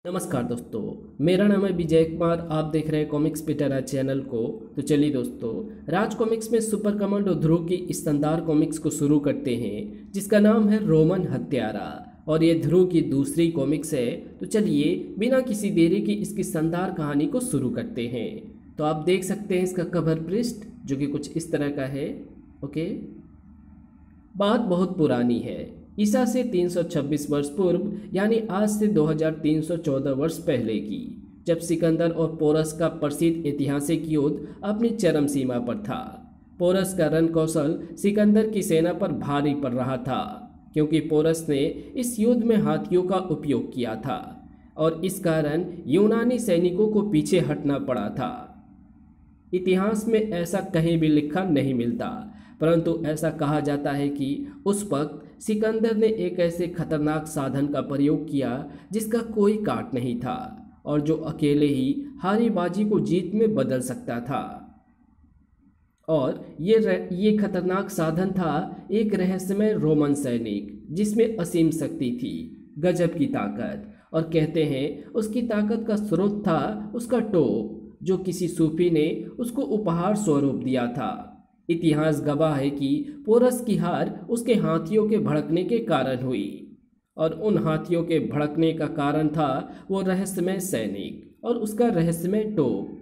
नमस्कार दोस्तों, मेरा नाम है विजय कुमार। आप देख रहे हैं कॉमिक्स पिटारा चैनल को। तो चलिए दोस्तों, राज कॉमिक्स में सुपर कमांडो ध्रुव की इस शानदार कॉमिक्स को शुरू करते हैं, जिसका नाम है रोमन हत्यारा। और ये ध्रुव की दूसरी कॉमिक्स है। तो चलिए बिना किसी देरी की इसकी शानदार कहानी को शुरू करते हैं। तो आप देख सकते हैं इसका कवर पृष्ठ, जो कि कुछ इस तरह का है। ओके, बात बहुत पुरानी है, ईसा से 326 वर्ष पूर्व, यानी आज से 2314 वर्ष पहले की, जब सिकंदर और पोरस का प्रसिद्ध ऐतिहासिक युद्ध अपनी चरम सीमा पर था। पोरस का रण कौशल सिकंदर की सेना पर भारी पड़ रहा था, क्योंकि पोरस ने इस युद्ध में हाथियों का उपयोग किया था और इस कारण यूनानी सैनिकों को पीछे हटना पड़ा था। इतिहास में ऐसा कहीं भी लिखा नहीं मिलता, परंतु ऐसा कहा जाता है कि उस वक्त सिकंदर ने एक ऐसे खतरनाक साधन का प्रयोग किया जिसका कोई काट नहीं था और जो अकेले ही हारी बाजी को जीत में बदल सकता था। और ये खतरनाक साधन था एक रहस्यमय रोमन सैनिक, जिसमें असीम शक्ति थी, गजब की ताकत। और कहते हैं उसकी ताकत का स्रोत था उसका टोप, जो किसी सूफी ने उसको उपहार स्वरूप दिया था। इतिहास गवाह है कि पोरस की हार उसके हाथियों के भड़कने के कारण हुई, और उन हाथियों के भड़कने का कारण था वो रहस्यमय सैनिक और उसका रहस्यमय टोप।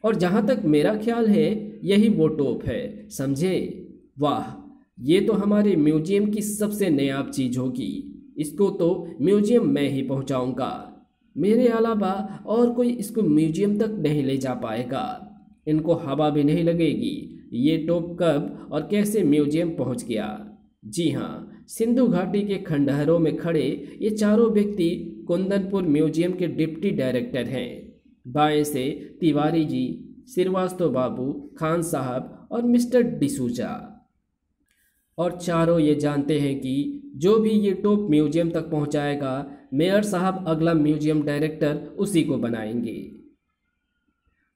और जहाँ तक मेरा ख्याल है, यही वो टोप है, समझे? वाह, ये तो हमारे म्यूजियम की सबसे नायाब चीज़ होगी। इसको तो म्यूजियम में ही पहुँचाऊँगा। मेरे अलावा और कोई इसको म्यूजियम तक नहीं ले जा पाएगा। इनको हवा भी नहीं लगेगी ये टोप कब और कैसे म्यूजियम पहुंच गया। जी हाँ, सिंधु घाटी के खंडहरों में खड़े ये चारों व्यक्ति कुंदनपुर म्यूजियम के डिप्टी डायरेक्टर हैं। बाएं से तिवारी जी, श्रीवास्तव बाबू, खान साहब और मिस्टर डिसूजा। और चारों ये जानते हैं कि जो भी ये टोप म्यूजियम तक पहुंचाएगा, मेयर साहब अगला म्यूजियम डायरेक्टर उसी को बनाएंगे।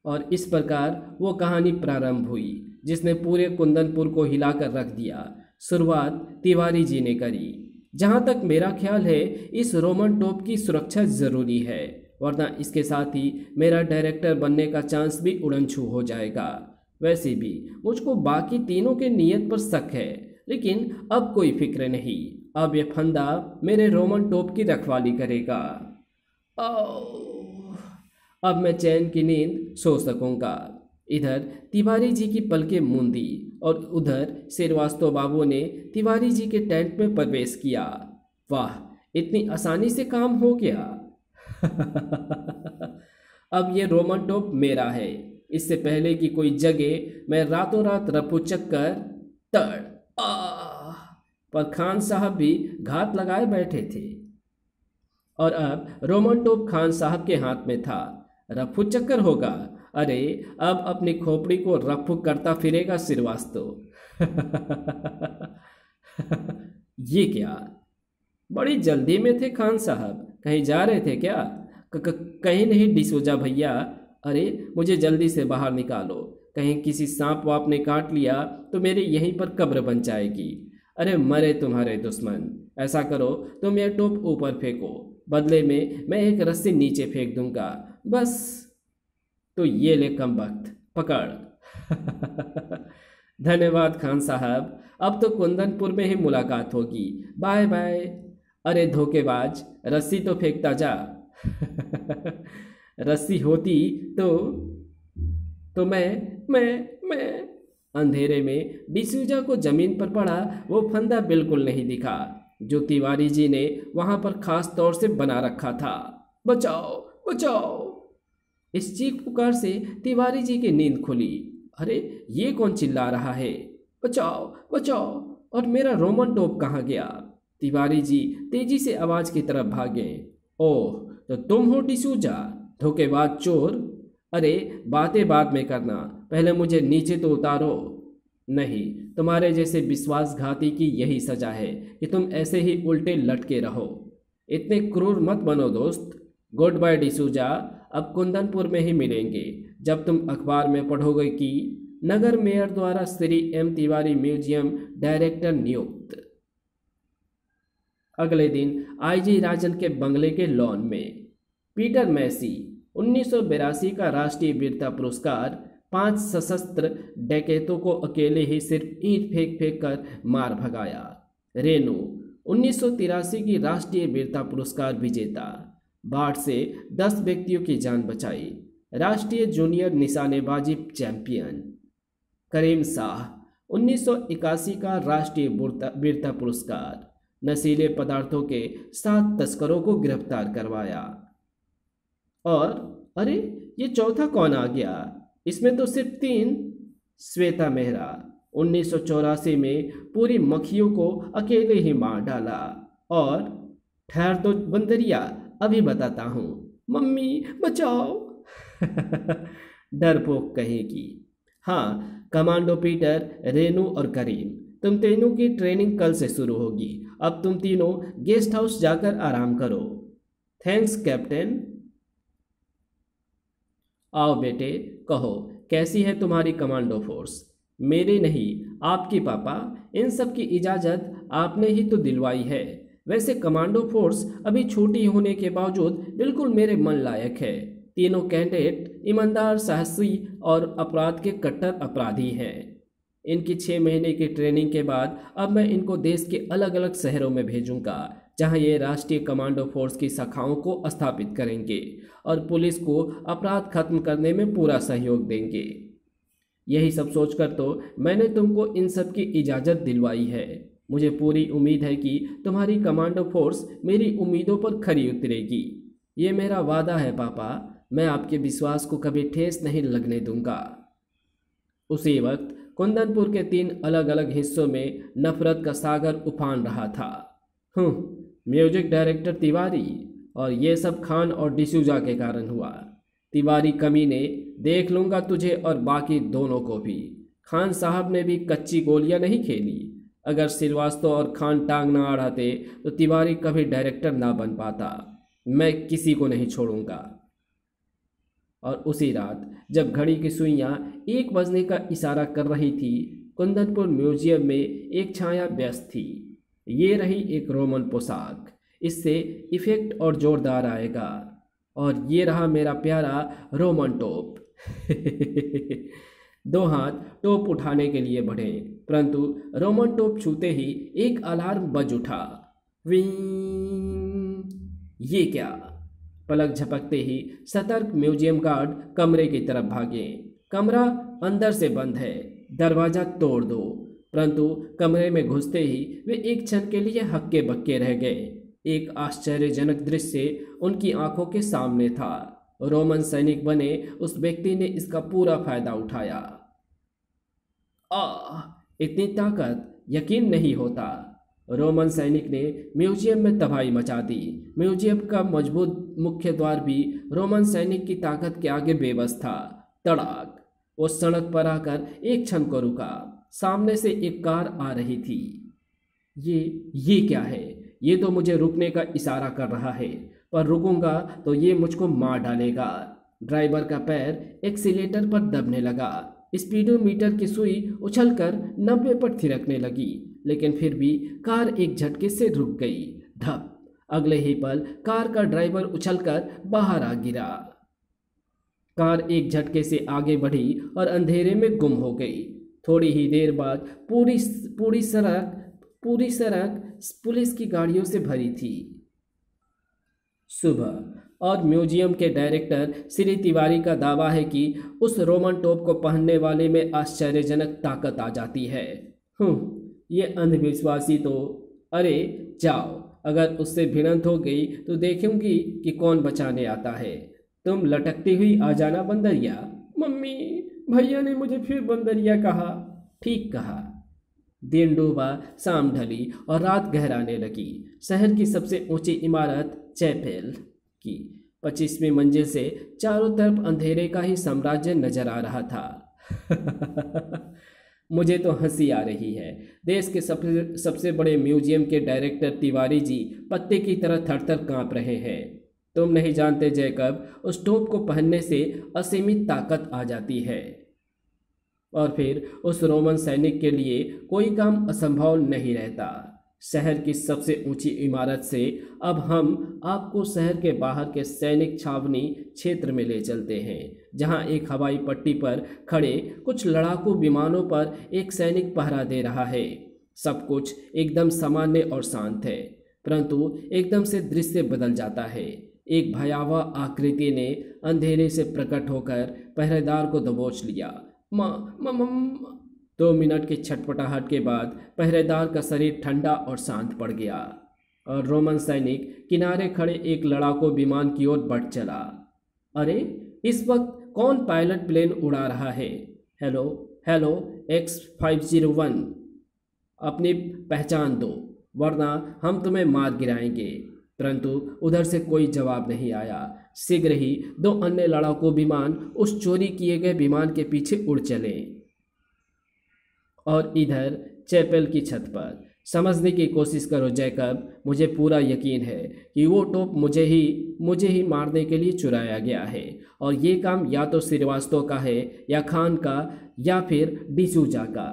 और इस प्रकार वो कहानी प्रारंभ हुई, जिसने पूरे कुंदनपुर को हिलाकर रख दिया। शुरुआत तिवारी जी ने करी। जहाँ तक मेरा ख्याल है, इस रोमन टोप की सुरक्षा ज़रूरी है, वरना इसके साथ ही मेरा डायरेक्टर बनने का चांस भी उड़न छू हो जाएगा। वैसे भी मुझको बाकी तीनों के नियत पर शक है, लेकिन अब कोई फिक्र नहीं। अब ये फंदा मेरे रोमन टोप की रखवाली करेगा। अब मैं चैन की नींद सो सकूंगा। इधर तिवारी जी की पलकें मूंदी और उधर श्रीवास्तव बाबू ने तिवारी जी के टेंट में प्रवेश किया। वाह, इतनी आसानी से काम हो गया। अब ये रोमन टोप मेरा है। इससे पहले कि कोई जगे, मैं रातों रात रफूचक कर तड़ पर खान साहब भी घात लगाए बैठे थे, और अब रोमन टोप खान साहब के हाथ में था। रफू चक्कर होगा। अरे, अब अपनी खोपड़ी को रफू करता फिरेगा श्रीवास्तव। ये क्या, बड़ी जल्दी में थे खान साहब? कहीं जा रहे थे क्या? कहीं नहीं डिसूजा भैया। अरे, मुझे जल्दी से बाहर निकालो। कहीं किसी सांप वाप ने काट लिया तो मेरी यहीं पर कब्र बन जाएगी। अरे मरे तुम्हारे दुश्मन। ऐसा करो, तुम ये टोप ऊपर फेंको, बदले में मैं एक रस्सी नीचे फेंक दूंगा, बस। तो ये ले कमबख्त, पकड़। धन्यवाद खान साहब, अब तो कुंदनपुर में ही मुलाकात होगी। Bye bye. अरे धोखेबाज, रस्सी तो फेंकता जा। रस्सी होती तो मैं अंधेरे में डिसूजा को जमीन पर पड़ा वो फंदा बिल्कुल नहीं दिखा, जो तिवारी जी ने वहां पर खास तौर से बना रखा था। बचाओ बचाओ! इस चीख पुकार से तिवारी जी की नींद खुली। अरे, ये कौन चिल्ला रहा है? बचाओ बचाओ! और मेरा रोमन टोप कहाँ गया? तिवारी जी तेजी से आवाज की तरफ भागे। ओह, तो तुम हो डिसूजा, धोखेबाज चोर! अरे, बातें बाद में करना, पहले मुझे नीचे तो उतारो। नहीं, तुम्हारे जैसे विश्वासघाती की यही सजा है कि तुम ऐसे ही उल्टे लटके रहो। इतने क्रूर मत बनो दोस्त। गुड बाय डिसूजा, अब कुंदनपुर में ही मिलेंगे, जब तुम अखबार में पढ़ोगे कि नगर मेयर द्वारा Shri M Tiwari museum director नियुक्त। अगले दिन आईजी राजन के बंगले के लॉन में पीटर मैसी 1982 का राष्ट्रीय वीरता पुरस्कार 5 सशस्त्र डकैतों को अकेले ही सिर्फ ईंट फेंक फेंक कर मार भगाया। रेनू 1983 की राष्ट्रीय वीरता पुरस्कार विजेता, बाढ़ से 10 व्यक्तियों की जान बचाई, राष्ट्रीय जूनियर निशानेबाजी चैंपियन। करीम शाह 1981 का राष्ट्रीय वीरता पुरस्कार, नशीले पदार्थों के 7 तस्करों को गिरफ्तार करवाया। और अरे ये चौथा कौन आ गया, इसमें तो सिर्फ 3। श्वेता मेहरा 1984 में पूरी मक्खियों को अकेले ही मार डाला। और ठहर तो बंदरिया, अभी बताता हूँ, मम्मी बचाओ। डरपोक कहेगी। हाँ कमांडो पीटर, रेनू और करीम, तुम तीनों की ट्रेनिंग कल से शुरू होगी। अब तुम तीनों गेस्ट हाउस जाकर आराम करो। Thanks captain. आओ बेटे, कहो कैसी है तुम्हारी कमांडो फोर्स? मेरी नहीं, आपकी पापा। इन सब की इजाज़त आपने ही तो दिलवाई है। वैसे कमांडो फोर्स अभी छोटी होने के बावजूद बिल्कुल मेरे मन लायक है। तीनों कैंडिडेट ईमानदार, साहसी और अपराध के कट्टर अपराधी हैं। इनकी 6 महीने की ट्रेनिंग के बाद अब मैं इनको देश के अलग अलग शहरों में भेजूंगा, जहां ये राष्ट्रीय कमांडो फोर्स की शाखाओं को स्थापित करेंगे और पुलिस को अपराध खत्म करने में पूरा सहयोग देंगे। यही सब सोचकर तो मैंने तुमको इन सब की इजाज़त दिलवाई है। मुझे पूरी उम्मीद है कि तुम्हारी कमांडो फोर्स मेरी उम्मीदों पर खरी उतरेगी। ये मेरा वादा है पापा, मैं आपके विश्वास को कभी ठेस नहीं लगने दूंगा। उसी वक्त कुंदनपुर के 3 अलग अलग हिस्सों में नफरत का सागर उफान रहा था। म्यूजिक डायरेक्टर तिवारी, और ये सब खान और डिसूजा के कारण हुआ। तिवारी कमीने, देख लूँगा तुझे और बाकी दोनों को भी। खान साहब ने भी कच्ची गोलियां नहीं खेली। अगर श्रीवास्तव और खान टांग ना अड़ाते तो तिवारी कभी डायरेक्टर ना बन पाता। मैं किसी को नहीं छोड़ूंगा। और उसी रात जब घड़ी की सुइयां 1 बजने का इशारा कर रही थी, कुंदनपुर म्यूजियम में एक छाया व्यस्त थी। ये रही एक रोमन पोशाक, इससे इफेक्ट और जोरदार आएगा। और ये रहा मेरा प्यारा रोमन टोप। 2 हाथ टोप उठाने के लिए बढ़े, परंतु रोमन टोप छूते ही एक अलार्म बज उठा। विंग! ये क्या? पलक झपकते ही सतर्क म्यूजियम गार्ड कमरे की तरफ भागे। कमरा अंदर से बंद है, दरवाजा तोड़ दो। परंतु कमरे में घुसते ही वे एक क्षण के लिए हक्के बक्के रह गए। एक आश्चर्यजनक दृश्य उनकी आंखों के सामने था। रोमन सैनिक बने उस व्यक्ति ने इसका पूरा फायदा उठाया। इतनी ताकत, यकीन नहीं होता। रोमन सैनिक ने म्यूजियम में तबाही मचा दी। म्यूजियम का मजबूत मुख्य द्वार भी रोमन सैनिक की ताकत के आगे बेबस था। तड़ाक! वो सड़क पर आकर एक क्षण को रुका। सामने से एक कार आ रही थी। ये क्या है? ये तो मुझे रुकने का इशारा कर रहा है, पर रुकूंगा तो ये मुझको मार डालेगा। ड्राइवर का पैर एक्सीलेटर पर दबने लगा। स्पीडोमीटर की सुई उछलकर 90 पर थिरकने लगी, लेकिन फिर भी कार एक झटके से रुक गई। धप! अगले ही पल कार का ड्राइवर उछलकर बाहर आ गिरा। कार एक झटके से आगे बढ़ी और अंधेरे में गुम हो गई। थोड़ी ही देर बाद पूरी सड़क पुलिस की गाड़ियों से भरी थी। सुबह और म्यूजियम के डायरेक्टर श्री तिवारी का दावा है कि उस रोमन टोप को पहनने वाले में आश्चर्यजनक ताकत आ जाती है। ये अंधविश्वासी तो, अरे जाओ, अगर उससे भिड़ंत हो गई तो देखूंगी कि कौन बचाने आता है। तुम लटकती हुई आ जाना बंदरिया। मम्मी, भैया ने मुझे फिर बंदरिया कहा। ठीक कहा। दिन डूबा, शाम ढली और रात गहराने लगी। शहर की सबसे ऊंची इमारत चैपेल की 25वीं मंजिल से चारों तरफ अंधेरे का ही साम्राज्य नजर आ रहा था। मुझे तो हंसी आ रही है। देश के सबसे बड़े म्यूजियम के डायरेक्टर तिवारी जी पत्ते की तरह थरथर कांप रहे हैं। तुम नहीं जानते जैकब, उस टोप को पहनने से असीमित ताकत आ जाती है, और फिर उस रोमन सैनिक के लिए कोई काम असंभव नहीं रहता। शहर की सबसे ऊंची इमारत से अब हम आपको शहर के बाहर के सैनिक छावनी क्षेत्र में ले चलते हैं, जहां एक हवाई पट्टी पर खड़े कुछ लड़ाकू विमानों पर एक सैनिक पहरा दे रहा है। सब कुछ एकदम सामान्य और शांत है, परंतु एकदम से दृश्य बदल जाता है। एक भयावह आकृति ने अंधेरे से प्रकट होकर पहरेदार को दबोच लिया। 2 मिनट की छटपटाहट के बाद पहरेदार का शरीर ठंडा और शांत पड़ गया और रोमन सैनिक किनारे खड़े एक लड़ाकू विमान की ओर बढ़ चला। अरे, इस वक्त कौन पायलट प्लेन उड़ा रहा है? हेलो हेलो, X-501, अपनी पहचान दो वरना हम तुम्हें मार गिराएंगे। परंतु उधर से कोई जवाब नहीं आया। शीघ्र ही 2 अन्य लड़ाकू विमान उस चोरी किए गए विमान के पीछे उड़ चले और इधर चैपल की छत पर। समझने की कोशिश करो जैकब, मुझे पूरा यकीन है कि वो तोप मुझे ही मारने के लिए चुराया गया है और ये काम या तो श्रीवास्तव का है या खान का या फिर डिसूजा का।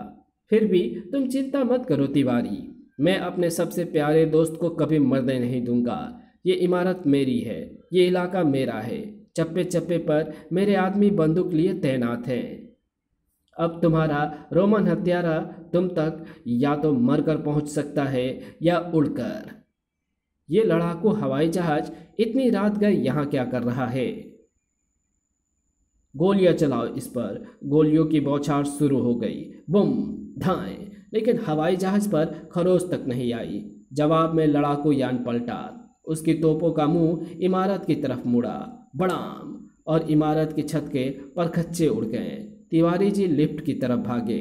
फिर भी तुम चिंता मत करो तिवारी, मैं अपने सबसे प्यारे दोस्त को कभी मरने नहीं दूंगा। ये इमारत मेरी है, ये इलाका मेरा है, चप्पे चप्पे पर मेरे आदमी बंदूक लिए तैनात हैं। अब तुम्हारा रोमन हत्यारा तुम तक या तो मरकर पहुंच सकता है या उड़कर। ये लड़ाकू हवाई जहाज इतनी रात गए यहाँ क्या कर रहा है? गोलियां चलाओ इस पर। गोलियों की बौछार शुरू हो गई। बुम धाएं, लेकिन हवाई जहाज पर खरोच तक नहीं आई। जवाब में लड़ाकू यान पलटा। उसकी तोपों का मुंह इमारत की तरफ मुड़ा, बड़ाम, और इमारत की छत के परखच्चे उड़ गए। तिवारी जी लिफ्ट की तरफ भागे।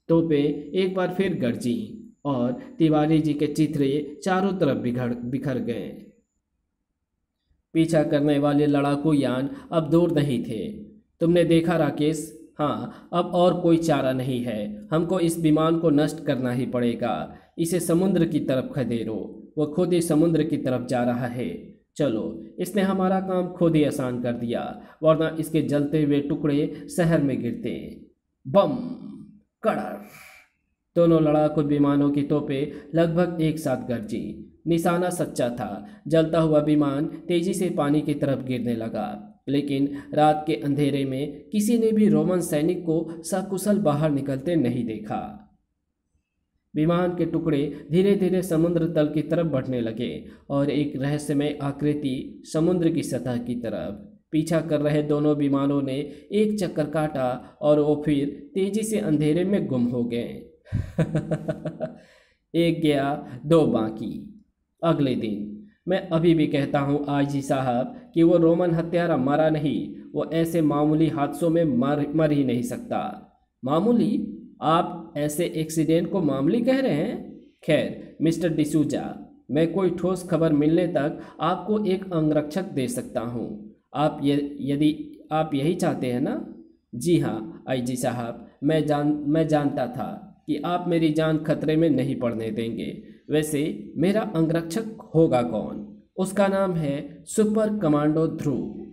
तोपें एक बार फिर गरजी और तिवारी जी के चित्रे चारों तरफ बिखर गए। पीछा करने वाले लड़ाकू यान अब दूर नहीं थे। तुमने देखा राकेश? हाँ, अब और कोई चारा नहीं है। हमको इस विमान को नष्ट करना ही पड़ेगा। इसे समुद्र की तरफ खदेड़ो। वो खुद ही समुद्र की तरफ जा रहा है। चलो, इसने हमारा काम खुद ही आसान कर दिया, वरना इसके जलते हुए टुकड़े शहर में गिरते। बम कड़र। दोनों लड़ाकू विमानों की तोपें लगभग एक साथ गरजी। निशाना सच्चा था। जलता हुआ विमान तेजी से पानी की तरफ गिरने लगा, लेकिन रात के अंधेरे में किसी ने भी रोमन सैनिक को सकुशल बाहर निकलते नहीं देखा। विमान के टुकड़े धीरे धीरे समुद्र तल की तरफ बढ़ने लगे और एक रहस्यमय आकृति समुद्र की सतह की तरफ पीछा कर रहे दोनों विमानों ने एक चक्कर काटा और वो फिर तेजी से अंधेरे में गुम हो गए। एक गया, 2 बाकी। अगले दिन मैं अभी भी कहता हूँ आईजी साहब कि वो रोमन हत्यारा मरा नहीं। वो ऐसे मामूली हादसों में मर ही नहीं सकता। मामूली? आप ऐसे एक्सीडेंट को मामूली कह रहे हैं? खैर मिस्टर डिसूजा, मैं कोई ठोस खबर मिलने तक आपको एक अंगरक्षक दे सकता हूँ। यदि आप यही चाहते हैं ना? जी हाँ आईजी साहब, मैं जानता था कि आप मेरी जान खतरे में नहीं पड़ने देंगे। वैसे मेरा अंगरक्षक होगा कौन? उसका नाम है सुपर कमांडो ध्रुव।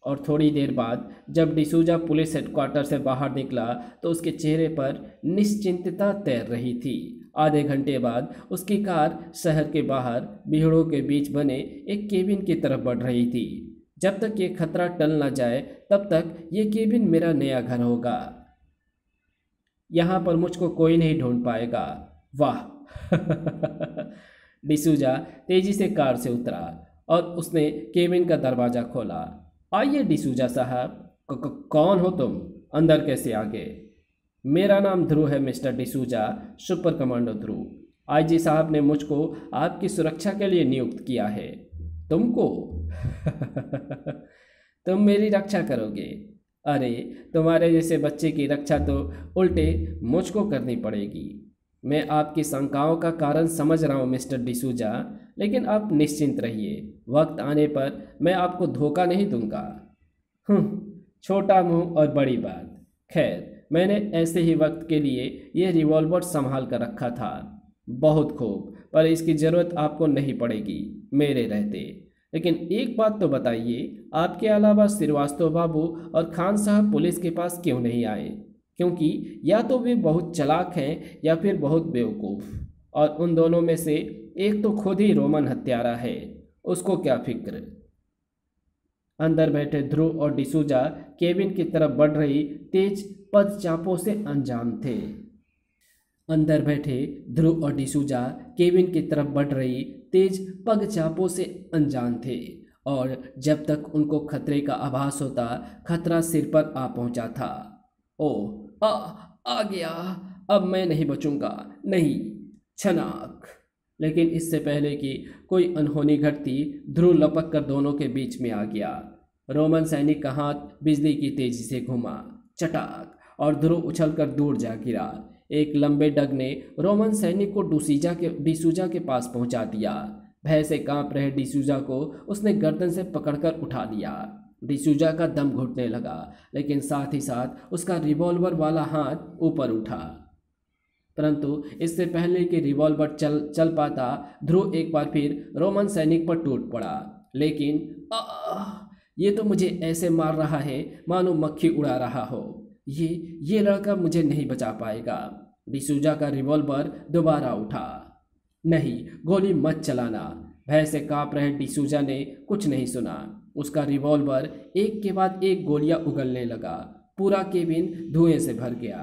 और थोड़ी देर बाद जब डिसूजा पुलिस हेडक्वार्टर से बाहर निकला तो उसके चेहरे पर निश्चिंतता तैर रही थी। आधे घंटे बाद उसकी कार शहर के बाहर भीड़ों के बीच बने एक केबिन की तरफ बढ़ रही थी। जब तक ये खतरा टल न जाए तब तक ये केबिन मेरा नया घर होगा। यहाँ पर मुझको कोई नहीं ढूंढ पाएगा। वाह! डिसूजा तेजी से कार से उतरा और उसने केबिन का दरवाज़ा खोला। आइए डिसूजा साहब। कौन हो तुम? अंदर कैसे आ गए? मेरा नाम ध्रुव है मिस्टर डिसूजा, सुपर कमांडो ध्रुव। आईजी साहब ने मुझको आपकी सुरक्षा के लिए नियुक्त किया है। तुमको? तुम मेरी रक्षा करोगे? अरे, तुम्हारे जैसे बच्चे की रक्षा तो उल्टे मुझको करनी पड़ेगी। मैं आपकी शंकाओं का कारण समझ रहा हूँ मिस्टर डिसूजा, लेकिन आप निश्चिंत रहिए। वक्त आने पर मैं आपको धोखा नहीं दूंगा। छोटा मुंह और बड़ी बात। खैर, मैंने ऐसे ही वक्त के लिए ये रिवॉल्वर संभाल कर रखा था। बहुत खूब, पर इसकी ज़रूरत आपको नहीं पड़ेगी मेरे रहते। लेकिन एक बात तो बताइए, आपके अलावा श्रीवास्तव बाबू और खान साहब पुलिस के पास क्यों नहीं आए? क्योंकि या तो वे बहुत चालाक हैं या फिर बहुत बेवकूफ़, और उन दोनों में से एक तो खुद ही रोमन हत्यारा है। उसको क्या फिक्र। अंदर बैठे ध्रुव और डिसूजा केबिन की तरफ बढ़ रही तेज पदचापों से अनजान थे। अंदर बैठे ध्रुव और डिसूजा केबिन की तरफ बढ़ रही तेज पगचापों से अनजान थे, और जब तक उनको खतरे का आभास होता, खतरा सिर पर आ पहुंचा था। ओह, आ गया, अब मैं नहीं बचूंगा, नहीं। छनाक। लेकिन इससे पहले कि कोई अनहोनी घटती, ध्रुव लपक कर दोनों के बीच में आ गया। रोमन सैनिक का हाथ बिजली की तेजी से घुमा, चटाक, और ध्रुव उछलकर दूर जा गिरा। एक लंबे डग ने रोमन सैनिक को डिसूजा के पास पहुंचा दिया। भय से कांप रहे डिसूजा को उसने गर्दन से पकड़कर उठा लिया। डिसूजा का दम घुटने लगा, लेकिन साथ ही साथ उसका रिवॉल्वर वाला हाथ ऊपर उठा। परंतु इससे पहले कि रिवॉल्वर चल पाता, ध्रुव एक बार फिर रोमन सैनिक पर टूट पड़ा। लेकिन ये तो मुझे ऐसे मार रहा है मानो मक्खी उड़ा रहा हो। ये लड़का मुझे नहीं बचा पाएगा। डिसूजा का रिवॉल्वर दोबारा उठा। नहीं, गोली मत चलाना। भय से कांप रहे डिसूजा ने कुछ नहीं सुना। उसका रिवॉल्वर एक के बाद एक गोलियां उगलने लगा। पूरा केबिन धुएं से भर गया।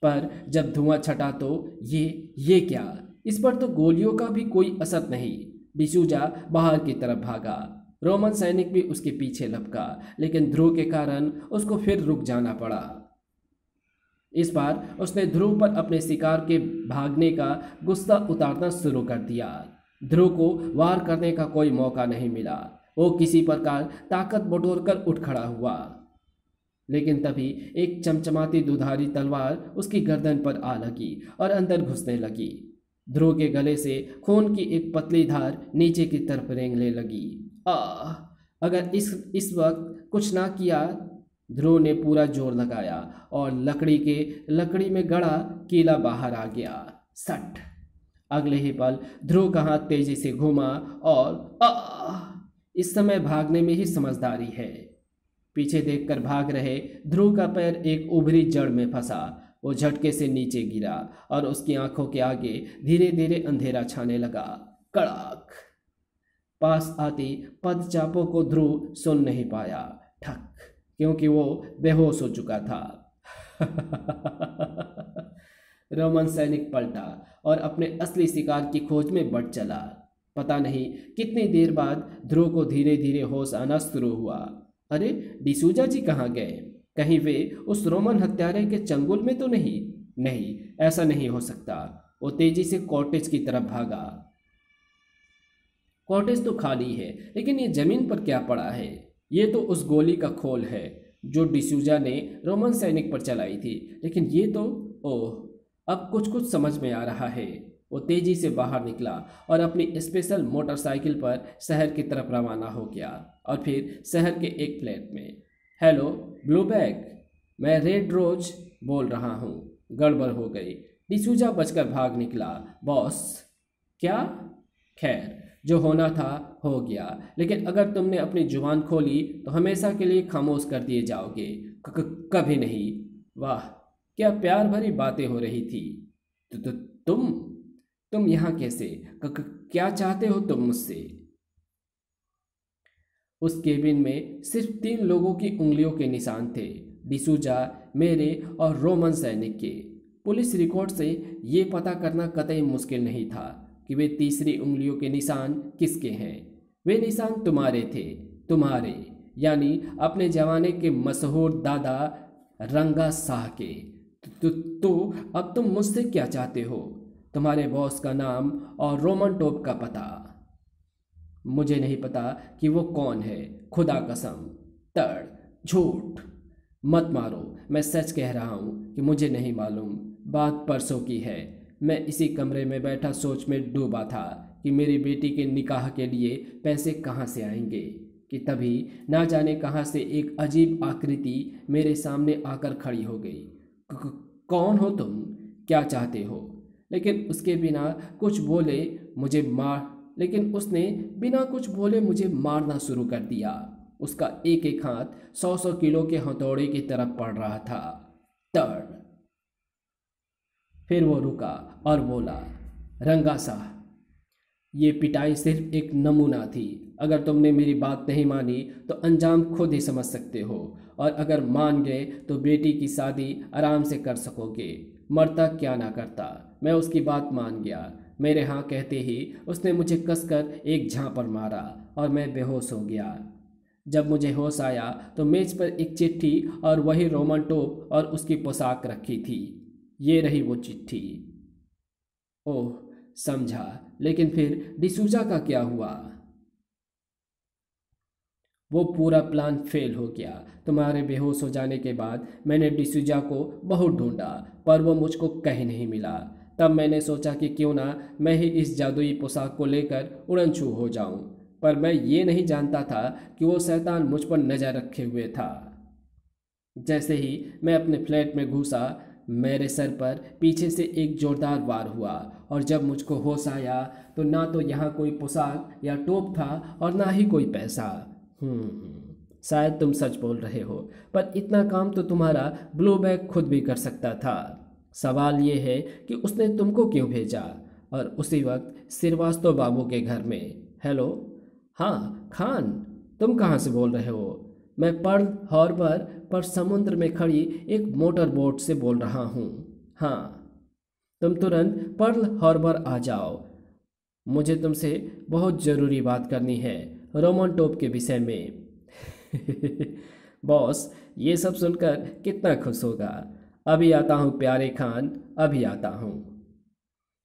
पर जब धुआं छटा तो ये क्या? इस पर तो गोलियों का भी कोई असर नहीं। डिसूजा बाहर की तरफ भागा। रोमन सैनिक भी उसके पीछे लपका, लेकिन ध्रुव के कारण उसको फिर रुक जाना पड़ा। इस बार उसने ध्रुव पर अपने शिकार के भागने का गुस्सा उतारना शुरू कर दिया। ध्रुव को वार करने का कोई मौका नहीं मिला। वो किसी प्रकार ताकत बटोरकर उठ खड़ा हुआ, लेकिन तभी एक चमचमाती दुधारी तलवार उसकी गर्दन पर आ लगी और अंदर घुसने लगी। ध्रुव के गले से खून की एक पतली धार नीचे की तरफ रेंगने लगी। अगर इस वक्त कुछ ना किया। ध्रुव ने पूरा जोर लगाया और लकड़ी में गड़ा कीला बाहर आ गया। सट। अगले ही पल ध्रुव का हाथ तेजी से घूमा और इस समय भागने में ही समझदारी है। पीछे देखकर भाग रहे ध्रुव का पैर एक उभरी जड़ में फंसा। वो झटके से नीचे गिरा और उसकी आंखों के आगे धीरे धीरे अंधेरा छाने लगा। कड़ाक। पास आती पदचापों को ध्रुव सुन नहीं पाया। ठक, क्योंकि वो बेहोश हो चुका था। रोमन सैनिक पलटा और अपने असली शिकार की खोज में बढ़ चला। पता नहीं कितनी देर बाद ध्रुव को धीरे धीरे होश आना शुरू हुआ। अरे, डिसूजा जी कहाँ गए? कहीं वे उस रोमन हत्यारे के चंगुल में तो नहीं? नहीं, ऐसा नहीं हो सकता। वो तेजी से कॉटेज की तरफ भागा। कॉटेज तो खाली है, लेकिन ये जमीन पर क्या पड़ा है? ये तो उस गोली का खोल है जो डिसूजा ने रोमन सैनिक पर चलाई थी। लेकिन ये तो ओह, अब कुछ समझ में आ रहा है। वो तेजी से बाहर निकला और अपनी स्पेशल मोटरसाइकिल पर शहर की तरफ रवाना हो गया। और फिर शहर के एक फ्लैट में, हेलो ब्लू बैग, मैं रेड रोज बोल रहा हूँ। गड़बड़ हो गई। डिसूजा बचकर भाग निकला। बॉस। क्या? खैर, जो होना था हो गया, लेकिन अगर तुमने अपनी जुबान खोली तो हमेशा के लिए खामोश कर दिए जाओगे। कभी नहीं। वाह, क्या प्यार भरी बातें हो रही थी। तुम यहाँ कैसे? क्या चाहते हो तुम मुझसे? उस केबिन में सिर्फ 3 लोगों की उंगलियों के निशान थे, डिसूजा, मेरे और रोमन सैनिक के। पुलिस रिकॉर्ड से ये पता करना कतई मुश्किल नहीं था कि वे तीसरी उंगलियों के निशान किसके हैं। वे निशान तुम्हारे थे, तुम्हारे, यानी अपने जमाने के मशहूर दादा रंगा शाह के। तो अब तुम मुझसे क्या चाहते हो? तुम्हारे बॉस का नाम और रोमन टोप का पता। मुझे नहीं पता कि वो कौन है, खुदा कसम। तड़, झूठ। मत मारो, मैं सच कह रहा हूँ कि मुझे नहीं मालूम। बात परसों की है। मैं इसी कमरे में बैठा सोच में डूबा था कि मेरी बेटी के निकाह के लिए पैसे कहाँ से आएंगे, कि तभी ना जाने कहाँ से एक अजीब आकृति मेरे सामने आकर खड़ी हो गई। कौन हो तुम? क्या चाहते हो? लेकिन उसने बिना कुछ बोले मुझे मारना शुरू कर दिया। उसका एक एक हाथ 100-100 किलो के हथौड़े की तरफ पड़ रहा था। तड़। फिर वो रुका और बोला, रंगा साह, ये पिटाई सिर्फ एक नमूना थी। अगर तुमने मेरी बात नहीं मानी तो अंजाम खुद ही समझ सकते हो, और अगर मान गए तो बेटी की शादी आराम से कर सकोगे। मरता क्या ना करता, मैं उसकी बात मान गया। मेरे हाँ कहते ही उसने मुझे कसकर एक झांपड़ मारा और मैं बेहोश हो गया। जब मुझे होश आया तो मेज पर एक चिट्ठी और वही रोमन टोप और उसकी पोशाक रखी थी। ये रही वो चिट्ठी। ओह, समझा। लेकिन फिर डिसूजा का क्या हुआ? वो पूरा प्लान फेल हो गया। तुम्हारे बेहोश हो जाने के बाद मैंने डिसूजा को बहुत ढूंढा, पर वो मुझको कहीं नहीं मिला। तब मैंने सोचा कि क्यों ना मैं ही इस जादुई पोशाक को लेकर उड़नछू हो जाऊं, पर मैं ये नहीं जानता था कि वो शैतान मुझ पर नज़र रखे हुए था। जैसे ही मैं अपने फ्लैट में घुसा, मेरे सर पर पीछे से एक जोरदार वार हुआ, और जब मुझको होश आया तो ना तो यहाँ कोई पोशाक या टोप था और ना ही कोई पैसा। शायद तुम सच बोल रहे हो, पर इतना काम तो तुम्हारा ब्लू बैग खुद भी कर सकता था। सवाल ये है कि उसने तुमको क्यों भेजा, और उसी वक्त श्रीवास्तव बाबू के घर में। हेलो, हाँ खान, तुम कहाँ से बोल रहे हो? मैं पर्ल हार्बर पर समुद्र में खड़ी एक मोटर बोट से बोल रहा हूँ। हाँ, तुम तुरंत पर्ल हार्बर आ जाओ, मुझे तुमसे बहुत ज़रूरी बात करनी है, रोमन टोप के विषय में। बॉस ये सब सुनकर कितना खुश होगा। अभी आता हूँ प्यारे खान, अभी आता हूँ।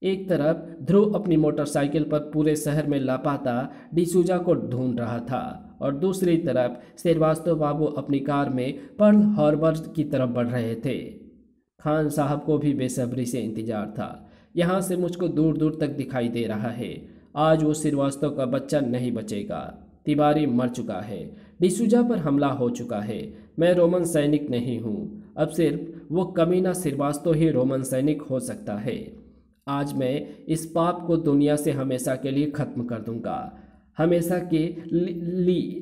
एक तरफ ध्रुव अपनी मोटरसाइकिल पर पूरे शहर में लापता डिसूजा को ढूंढ रहा था, और दूसरी तरफ श्रीवास्तव बाबू अपनी कार में पर्ल हार्बर की तरफ बढ़ रहे थे। खान साहब को भी बेसब्री से इंतजार था। यहाँ से मुझको दूर दूर तक दिखाई दे रहा है। आज वो श्रीवास्तव का बच्चा नहीं बचेगा। तिवारी मर चुका है, डिसूजा पर हमला हो चुका है। मैं रोमन सैनिक नहीं हूँ, अब सिर्फ वो कमीना श्रीवास्तव ही रोमन सैनिक हो सकता है। आज मैं इस पाप को दुनिया से हमेशा के लिए ख़त्म कर दूंगा, हमेशा के लिए।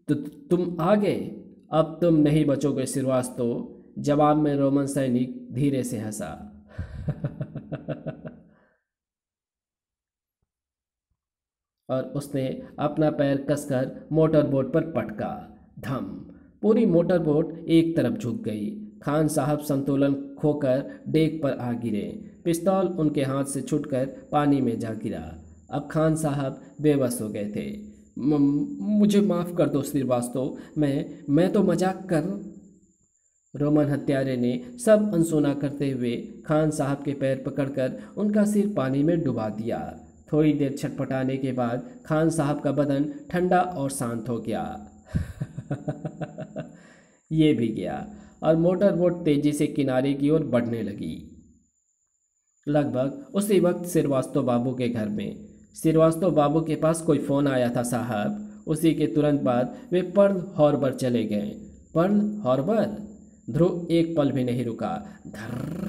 तो तुम आ गए, अब तुम नहीं बचोगे श्रीवास्तव। जवाब में रोमन सैनिक धीरे से हंसा। और उसने अपना पैर कसकर मोटर बोट पर पटका। धम। पूरी मोटर बोट एक तरफ झुक गई। खान साहब संतुलन खोकर डेक पर आ गिरे। पिस्तौल उनके हाथ से छूटकर पानी में जा गिरा। अब खान साहब बेबस हो गए थे। मुझे माफ़ कर दो श्रीवास्तव, मैं तो मजाक कर। रोमन हत्यारे ने सब अनसुना करते हुए खान साहब के पैर पकड़कर उनका सिर पानी में डुबा दिया। थोड़ी देर छटपटाने के बाद खान साहब का बदन ठंडा और शांत हो गया। ये भी गया, और मोटर बोट तेजी से किनारे की ओर बढ़ने लगी। लगभग उसी वक्त श्रीवास्तव बाबू के घर में। श्रीवास्तव बाबू के पास कोई फ़ोन आया था साहब। उसी के तुरंत बाद वे पर्ल हार्बर चले गए। Pearl Harbor? ध्रुव एक पल भी नहीं रुका। धर्र।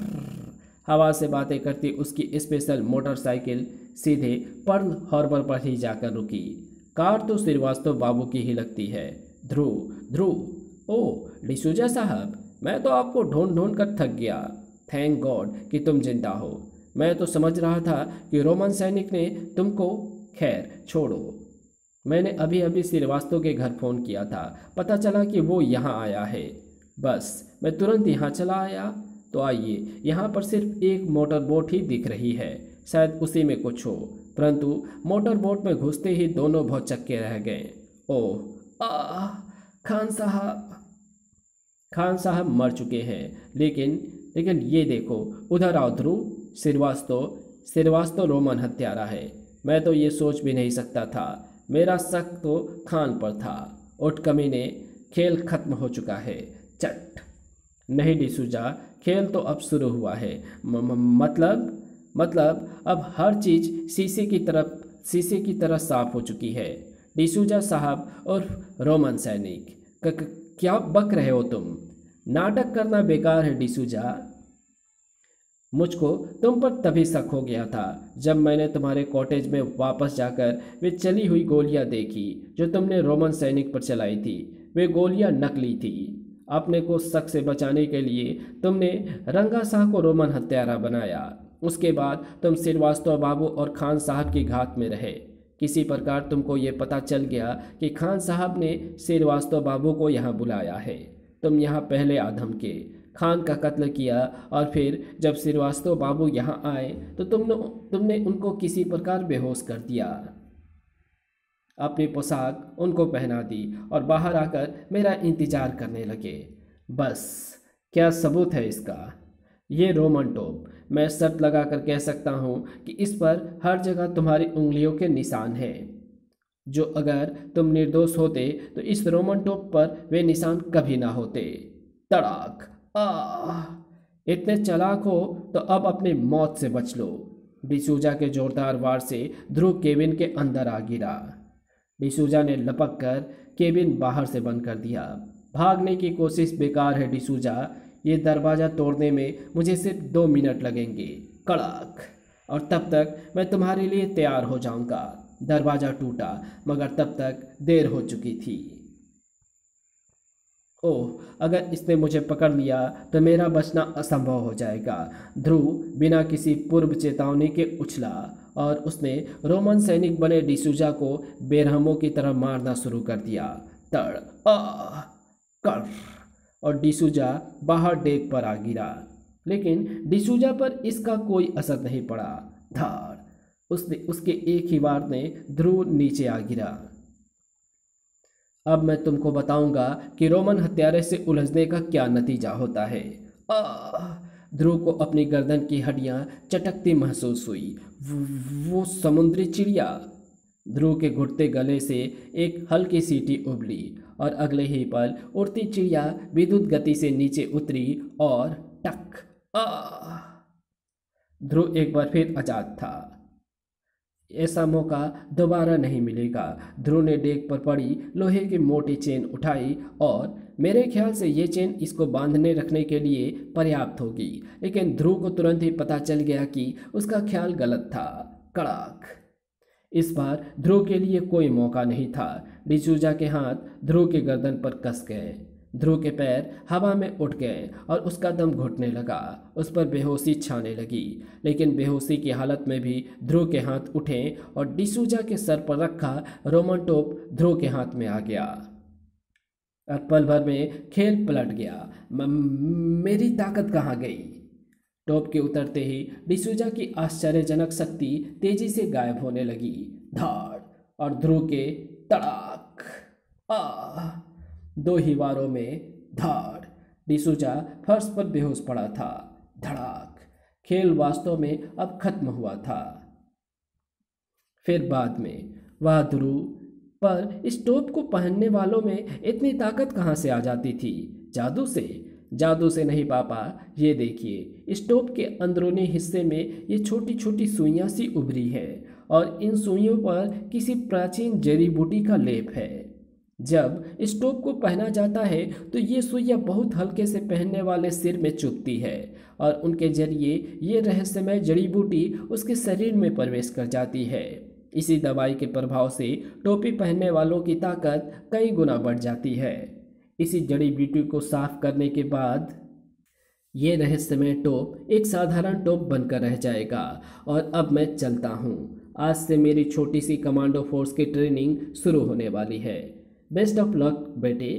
हवा से बातें करती उसकी स्पेशल मोटरसाइकिल सीधे पर्ल हार्बर पर ही जाकर रुकी। कार तो श्रीवास्तव बाबू की ही लगती है। ध्रुव, ध्रुव। ओ डिसूजा साहब, मैं तो आपको ढूंढ ढूंढ कर थक गया। थैंक गॉड कि तुम जिंदा हो। मैं तो समझ रहा था कि रोमन सैनिक ने तुमको। खैर छोड़ो, मैंने अभी अभी श्रीवास्तव के घर फ़ोन किया था, पता चला कि वो यहाँ आया है। बस मैं तुरंत यहाँ चला आया। तो आइए, यहाँ पर सिर्फ एक मोटर बोट ही दिख रही है, शायद उसी में कुछ हो। परंतु मोटर बोट में घुसते ही दोनों भौचक्के रह गए। ओह आ, खान साहब। खान साहब मर चुके हैं, लेकिन ये देखो, उधर आओ ध्रुव। श्रीवास्तव रोमन हत्यारा है। मैं तो ये सोच भी नहीं सकता था। मेरा शक तो खान पर था। उठ कमीने, खेल खत्म हो चुका है। चट। नहीं डिसूजा, खेल तो अब शुरू हुआ है। मतलब अब हर चीज़ शीशे की तरह साफ हो चुकी है। डिसूजा साहब और रोमन सैनिक। क्या बक रहे हो तुम? नाटक करना बेकार है डिसूजा। मुझको तुम पर तभी शक हो गया था जब मैंने तुम्हारे कॉटेज में वापस जाकर वे चली हुई गोलियां देखी जो तुमने रोमन सैनिक पर चलाई थी। वे गोलियां नकली थी। अपने को शक से बचाने के लिए तुमने रंगा शाह को रोमन हत्यारा बनाया। उसके बाद तुम श्रीवास्तव बाबू और खान साहब की घात में रहे। किसी प्रकार तुमको ये पता चल गया कि खान साहब ने श्रीवास्तव बाबू को यहाँ बुलाया है। तुम यहाँ पहले आधम के खान का कत्ल किया और फिर जब श्रीवास्तव बाबू यहाँ आए तो तुमने उनको किसी प्रकार बेहोश कर दिया। अपनी पोशाक उनको पहना दी और बाहर आकर मेरा इंतजार करने लगे। बस क्या सबूत है इसका? ये रोमन टोप। मैं शर्त लगा कर कह सकता हूँ कि इस पर हर जगह तुम्हारी उंगलियों के निशान हैं, जो अगर तुम निर्दोष होते तो इस रोमन टोप पर वे निशान कभी ना होते। तड़ाक! इतने चालाक हो तो अब अपनी मौत से बच लो। डिसूजा के जोरदार वार से ध्रुव केबिन के अंदर आ गिरा। डिसूजा ने लपक कर केबिन बाहर से बंद कर दिया। भागने की कोशिश बेकार है डिसूजा, ये दरवाज़ा तोड़ने में मुझे सिर्फ 2 मिनट लगेंगे। कड़ाक! और तब तक मैं तुम्हारे लिए तैयार हो जाऊंगा। दरवाज़ा टूटा मगर तब तक देर हो चुकी थी। ओह, अगर इसने मुझे पकड़ लिया तो मेरा बचना असंभव हो जाएगा। ध्रुव बिना किसी पूर्व चेतावनी के उछला और उसने रोमन सैनिक बने डिसूजा को बेरहमों की तरह मारना शुरू कर दिया। तड़ कर और डिसूजा बाहर डेक पर आ गिरा, लेकिन डिसूजा पर इसका कोई असर नहीं पड़ा। धार! उसके एक ही वार ने ध्रुव नीचे आ गिरा। अब मैं तुमको बताऊंगा कि रोमन हत्यारे से उलझने का क्या नतीजा होता है। ध्रुव को अपनी गर्दन की हड्डियां चटकती महसूस हुई। वो समुद्री चिड़िया! ध्रुव के घुटते गले से एक हल्की सीटी उबली और अगले ही पल उड़ती चिड़िया विद्युत गति से नीचे उतरी और टक! ध्रुव एक बार फिर आजाद था। ऐसा मौका दोबारा नहीं मिलेगा। ध्रुव ने डेक पर पड़ी लोहे की मोटी चेन उठाई और मेरे ख्याल से ये चेन इसको बांधने रखने के लिए पर्याप्त होगी, लेकिन ध्रुव को तुरंत ही पता चल गया कि उसका ख्याल गलत था। कड़ाक! इस बार ध्रुव के लिए कोई मौका नहीं था। डिसूजा के हाथ ध्रुव के गर्दन पर कस गए। ध्रुव के पैर हवा में उठ गए और उसका दम घुटने लगा। उस पर बेहोशी छाने लगी, लेकिन बेहोशी की हालत में भी ध्रुव के हाथ उठे और डिसूजा के सर पर रखा रोमन टोप ध्रुव के हाथ में आ गया और पल भर में खेल पलट गया। मेरी ताकत कहाँ गई? टोप के उतरते ही डिसूजा की आश्चर्यजनक शक्ति तेजी से गायब होने लगी। धाड़! और ध्रुव के तड़ाक! 2 ही वारों में धाड़! डिसूजा फर्श पर बेहोश पड़ा था। धड़ाक! खेल वास्तव में अब खत्म हुआ था। फिर बाद में वह ध्रुव पर इस टोप को पहनने वालों में इतनी ताकत कहाँ से आ जाती थी? जादू से? जादू से नहीं पापा, ये देखिए, इस टोप के अंदरूनी हिस्से में ये छोटी छोटी सुइयां सी उभरी है और इन सुइयों पर किसी प्राचीन जड़ी बूटी का लेप है। जब इस टोप को पहना जाता है तो ये सुइयां बहुत हल्के से पहनने वाले सिर में चुभती है और उनके जरिए ये रहस्यमय जड़ी बूटी उसके शरीर में प्रवेश कर जाती है। इसी दवाई के प्रभाव से टोपी पहनने वालों की ताकत कई गुना बढ़ जाती है। इसी जड़ी बूटी को साफ करने के बाद ये रहस्यमय टोप एक साधारण टोप बनकर रह जाएगा। और अब मैं चलता हूँ। आज से मेरी छोटी सी कमांडो फोर्स की ट्रेनिंग शुरू होने वाली है। बेस्ट ऑफ लक बेटे।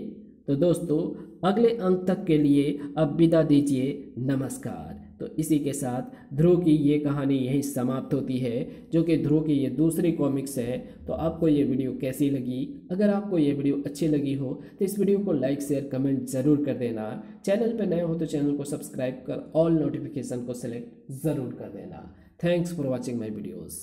तो दोस्तों, अगले अंक तक के लिए अब विदा दीजिए। नमस्कार। तो इसी के साथ ध्रुव की ये कहानी यहीं समाप्त होती है, जो कि ध्रुव की ये दूसरी कॉमिक्स है। तो आपको ये वीडियो कैसी लगी? अगर आपको ये वीडियो अच्छी लगी हो तो इस वीडियो को लाइक शेयर कमेंट ज़रूर कर देना। चैनल पर नए हो तो चैनल को सब्सक्राइब कर ऑल नोटिफिकेशन को सिलेक्ट ज़रूर कर देना। Thanks for watching my videos.